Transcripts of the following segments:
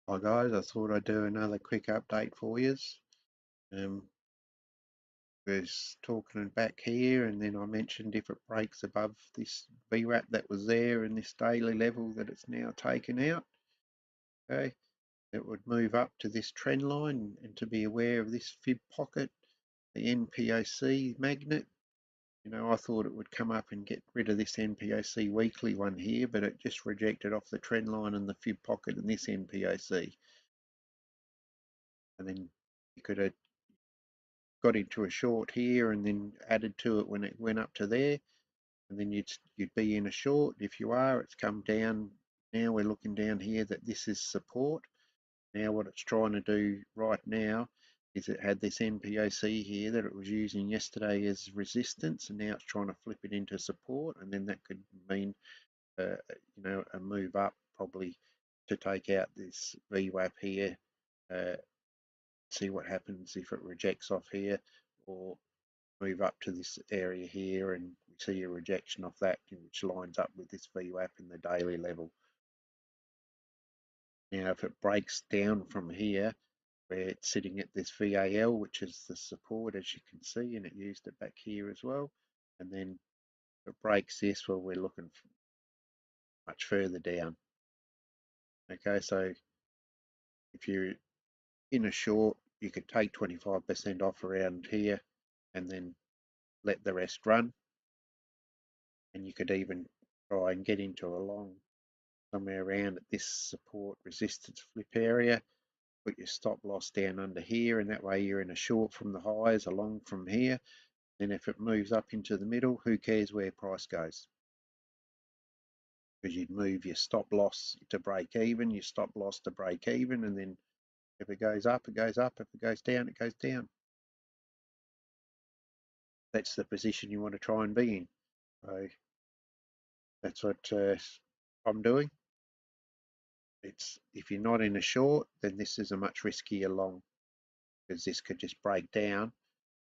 Hi guys, I thought I'd do another quick update for yous. Um, was talking back here, and then I mentioned different breaks above this VWAP that was there and this daily level that it's now taken out. Okay, it would move up to this trend line, and to be aware of this fib pocket, the NPOC magnet. I thought it would come up and get rid of this NPOC weekly one here, but it just rejected off the trend line and the fib pocket and this NPOC. And then you could have got into a short here and then added to it when it went up to there, and then you'd be in a short. If you are, it's come down. Now we're looking down here that this is support. Now what it's trying to do right now is it had this NPOC here that it was using yesterday as resistance, and now it's trying to flip it into support, and then that could mean a move up probably to take out this VWAP here. See what happens if it rejects off here, or move up to this area here, and we see a rejection of that, which lines up with this VWAP in the daily level. Now, if it breaks down from here, where it's sitting at this VAL, which is the support, as you can see, and it used it back here as well, and then if it breaks this, well, we're looking much further down. Okay, so if you're in a short, you could take 25% off around here and then let the rest run, and you could even try and get into a long somewhere around at this support resistance flip area. Put your stop loss down under here, and that way you're in a short from the highs along from here. Then if it moves up into the middle, who cares where price goes? Because you'd move your stop loss to break even, your stop loss to break even, and then if it goes up, it goes up. If it goes down, it goes down. That's the position you want to try and be in. So that's what I'm doing. It's if you're not in a short, then this is a much riskier long, because this could just break down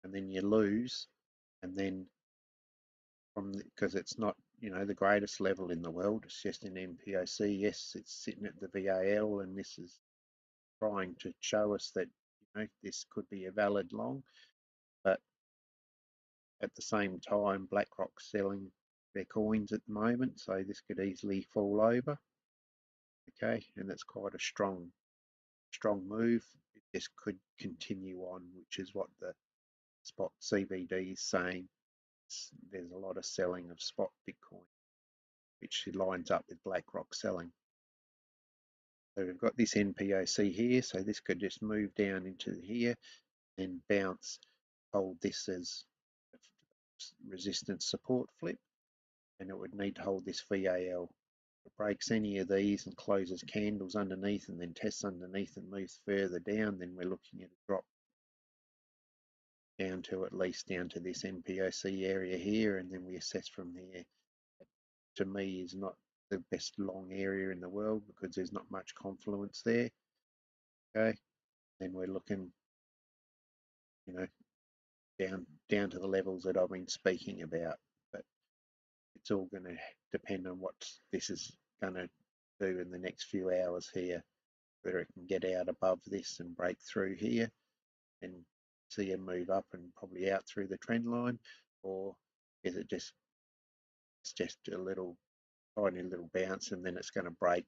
and then you lose, and then because it's not the greatest level in the world, it's just an NPOC. Yes, it's sitting at the VAL, and this is trying to show us that this could be a valid long, but at the same time BlackRock's selling their coins at the moment, so this could easily fall over. Okay, and that's quite a strong move. This could continue on, which is what the spot CBD is saying. There's a lot of selling of spot Bitcoin, which lines up with BlackRock selling. So we've got this NPOC here, so this could just move down into here and bounce, hold this as resistance support flip, and it would need to hold this VAL. If it breaks any of these and closes candles underneath and then tests underneath and moves further down, then we're looking at a drop down to at least down to this NPOC area here, and then we assess from there. To me, is not the best long area in the world because there's not much confluence there. Okay, then we're looking, down to the levels that I've been speaking about. But it's all going to depend on what this is going to do in the next few hours here, whether it can get out above this and break through here and see a move up and probably out through the trend line, or is it just a little tiny little bounce and then it's going to break,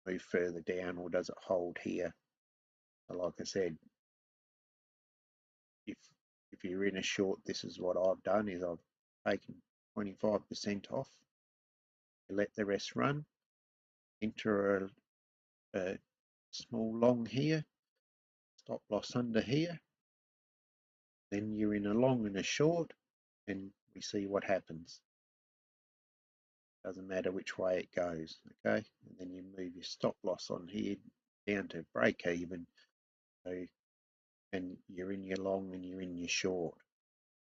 move further down, or does it hold here? So like I said, if you're in a short, this is what I've done, is I've taken 25% off, let the rest run, enter a small long here, stop loss under here, then you're in a long and a short, and we see what happens. Doesn't matter which way it goes, okay? And then you move your stop loss on here down to break even, so, and you're in your long and you're in your short.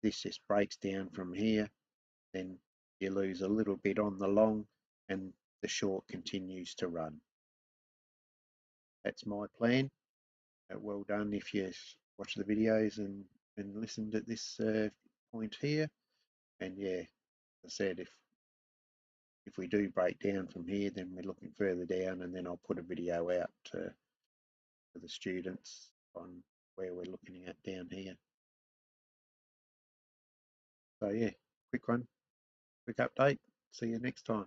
This just breaks down from here, then you lose a little bit on the long and the short continues to run. That's my plan. Well done if you watch the videos and listened at this point here. And yeah, as I said, if we do break down from here, then we're looking further down, and then I'll put a video out for the students on where we're looking at down here. So yeah, quick one, quick update. See you next time.